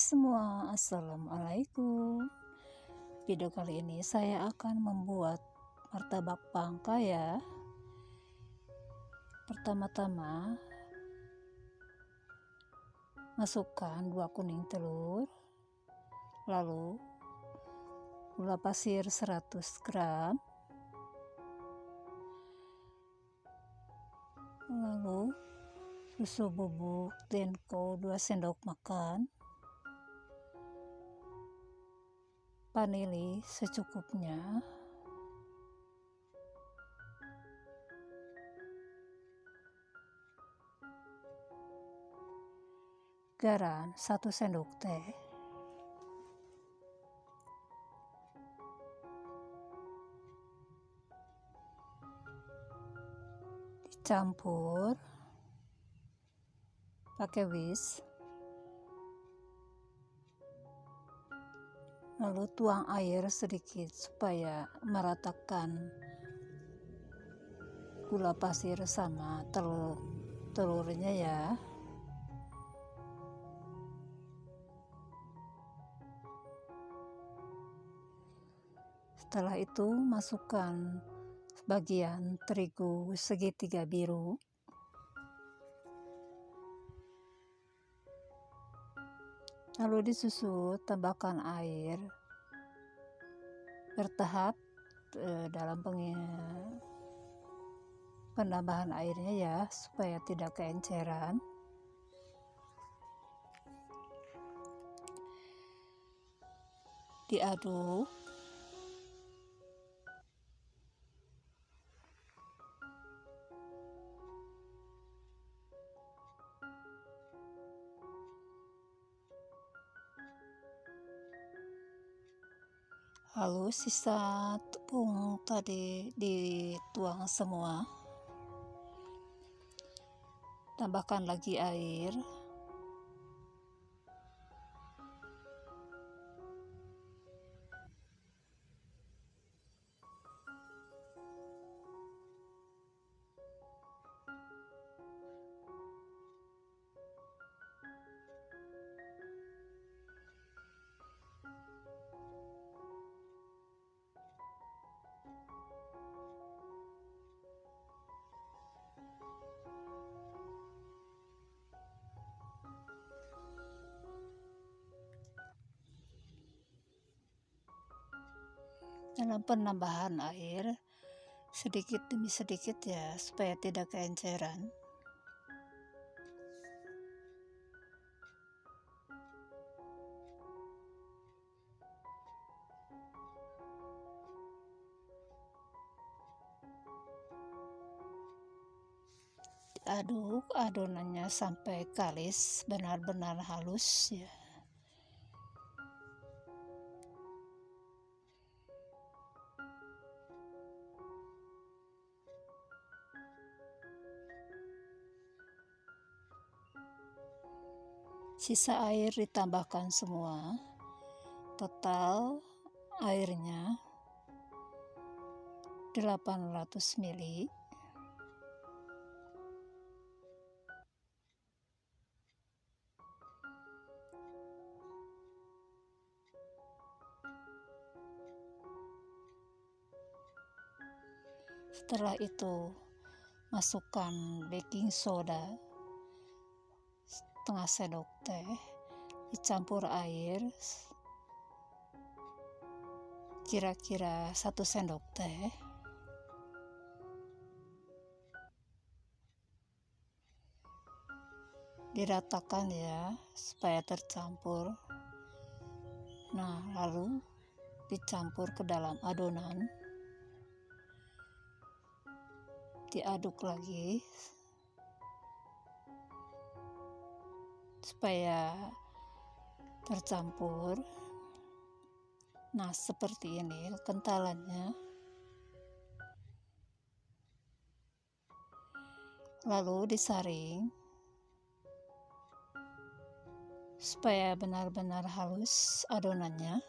semua, assalamualaikum. Video kali ini saya akan membuat martabak bangka ya. Pertama-tama masukkan 2 kuning telur, lalu gula pasir 100 gram, lalu susu bubuk Denko 2 sendok makan, vanili secukupnya, garam 1 sendok teh, dicampur pakai whisk, lalu tuang air sedikit supaya meratakan gula pasir sama telurnya ya. Setelah itu masukkan sebagian terigu segitiga biru, lalu disusul tambahkan air bertahap dalam penambahan airnya ya, supaya tidak keenceran. Diaduk lalu sisa tepung tadi dituang semua, tambahkan lagi air, dalam penambahan air sedikit demi sedikit ya, supaya tidak keenceran. Aduk adonannya sampai kalis, benar-benar halus ya. Sisa air ditambahkan semua, total airnya 800 ml. Setelah itu masukkan baking soda setengah sendok teh, dicampur air kira-kira 1 sendok teh, diratakan ya supaya tercampur. Nah, lalu dicampur ke dalam adonan, diaduk lagi supaya tercampur. Nah, seperti ini kentalannya. Lalu disaring supaya benar-benar halus adonannya.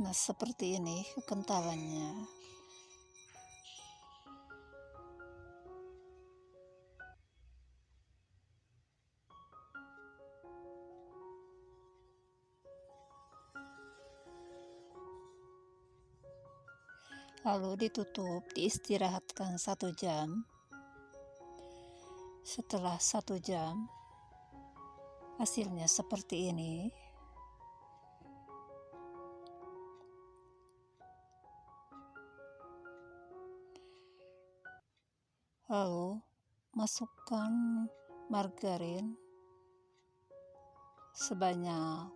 Nah, seperti ini kekentalannya. Lalu ditutup, diistirahatkan 1 jam. Setelah 1 jam, hasilnya seperti ini. Lalu masukkan margarin sebanyak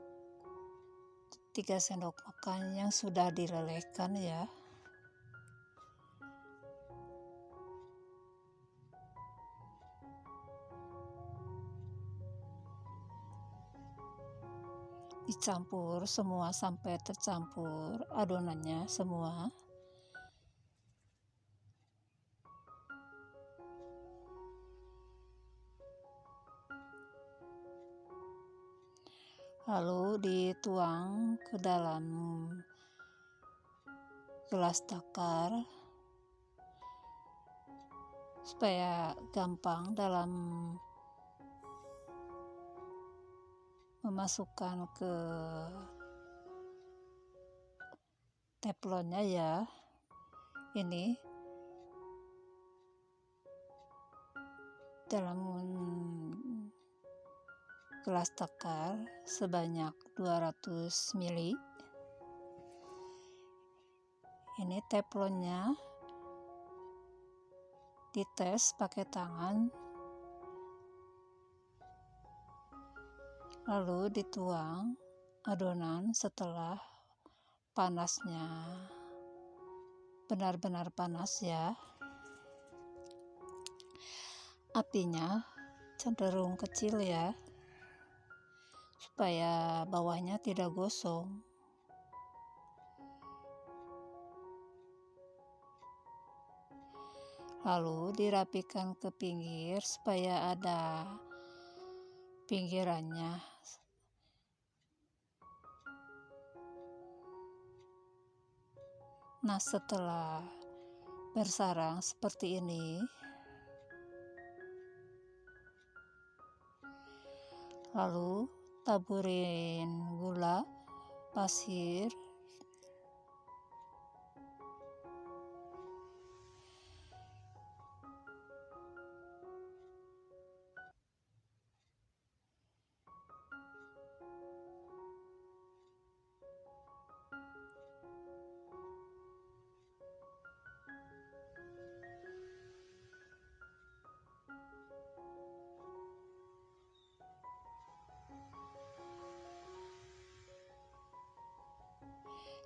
3 sendok makan yang sudah dilelehkan ya. Dicampur semua sampai tercampur adonannya semua. Lalu dituang ke dalam gelas takar supaya gampang dalam memasukkan ke teflonnya ya. Ini dalam gelas takar sebanyak 200 ml. Ini teflonnya dites pakai tangan, lalu dituang adonan setelah panasnya benar-benar panas ya. Apinya cenderung kecil ya, supaya bawahnya tidak gosong. Lalu dirapikan ke pinggir supaya ada pinggirannya. Nah, setelah bersarang seperti ini, lalu taburin gula pasir,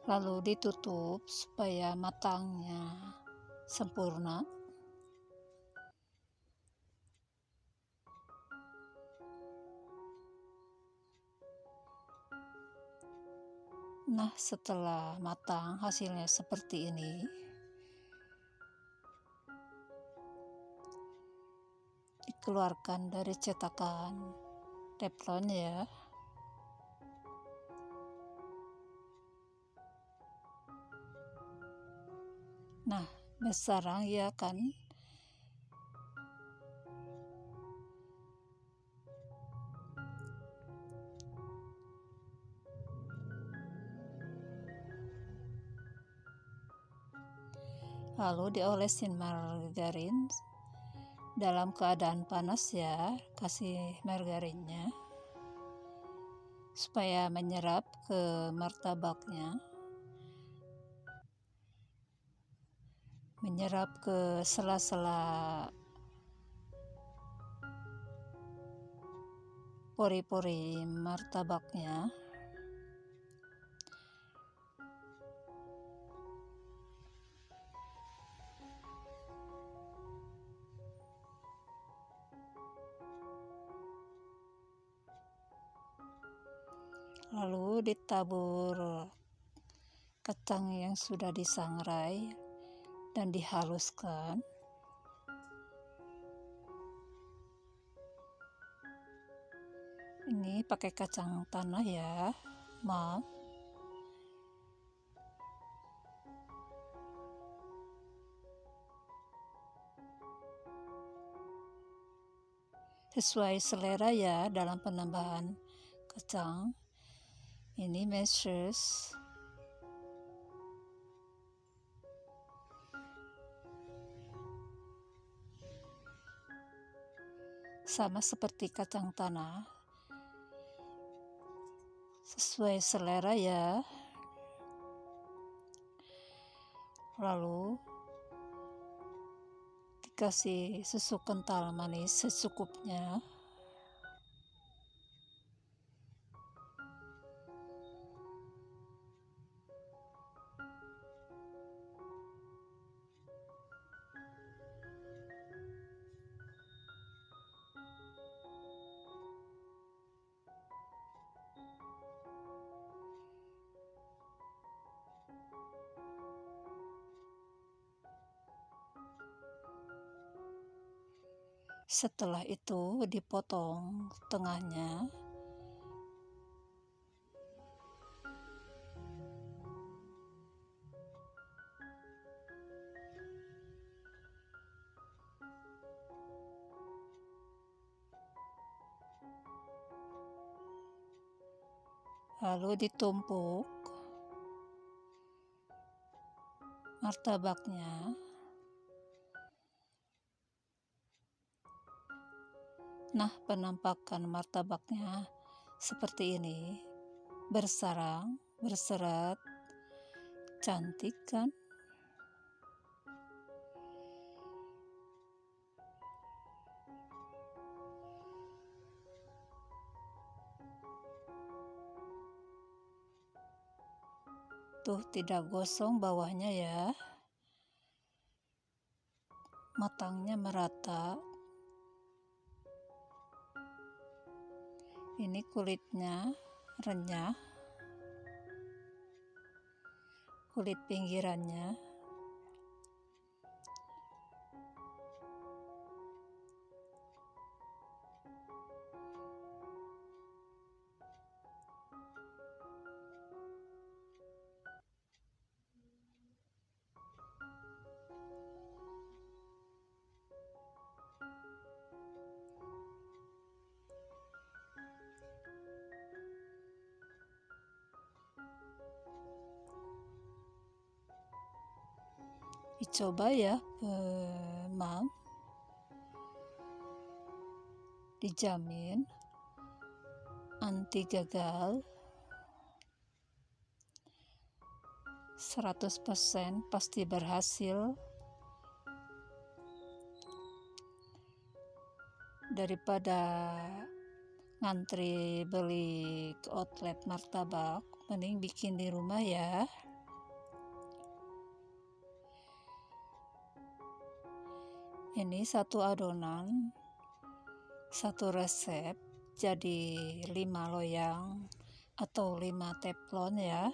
lalu ditutup supaya matangnya sempurna. Nah, setelah matang hasilnya seperti ini. Dikeluarkan dari cetakan teflon ya. Nah, bersarang ya kan. Lalu diolesin margarin dalam keadaan panas ya, kasih margarinnya supaya menyerap ke martabaknya, menyerap ke sela-sela pori-pori martabaknya. Lalu ditabur kacang yang sudah disangrai dan dihaluskan. Ini pakai kacang tanah ya, maaf. sesuai selera ya dalam penambahan kacang. Ini mashes. Sama seperti kacang tanah, sesuai selera ya. Lalu dikasih susu kental manis secukupnya. Setelah itu dipotong tengahnya. Lalu ditumpuk martabaknya. Nah, penampakan martabaknya seperti ini, bersarang, berseret, cantik kan? Tuh, tidak gosong bawahnya ya, matangnya merata. Ini kulitnya renyah, kulit pinggirannya. Dicoba ya, Mam. Dijamin anti gagal, 100% pasti berhasil. Daripada ngantri beli ke outlet martabak, mending bikin di rumah ya. Ini satu adonan, satu resep, jadi 5 loyang atau 5 teflon ya.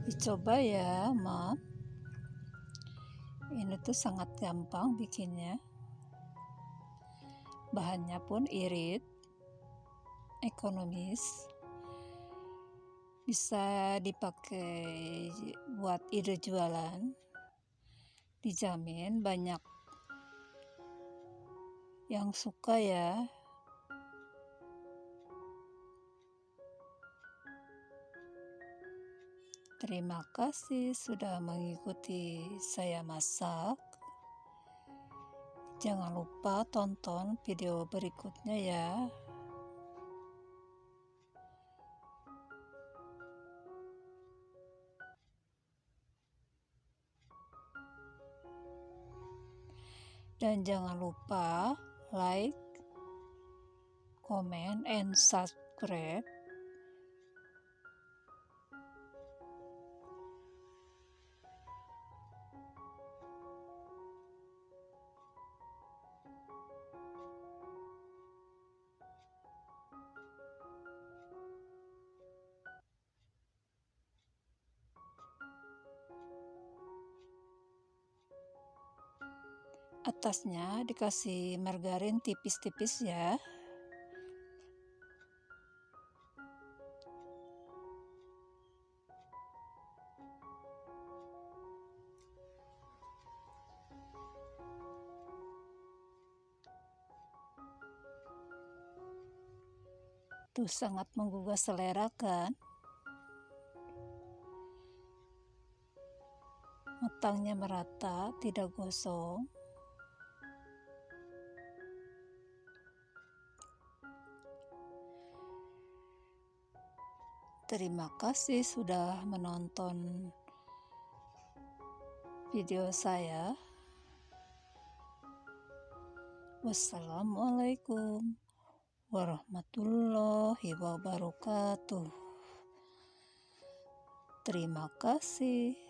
Dicoba ya, Mam. Ini tuh sangat gampang bikinnya. Bahannya pun irit, ekonomis. Bisa dipakai buat ide jualan. Dijamin banyak yang suka ya. Terima kasih sudah mengikuti saya masak. Jangan lupa tonton video berikutnya ya. Dan jangan lupa like, comment, and subscribe. Atasnya dikasih margarin tipis-tipis ya. Tuh sangat menggugah selera kan? Matangnya merata, tidak gosong. Terima kasih sudah menonton video saya. Wassalamualaikum warahmatullahi wabarakatuh. Terima kasih.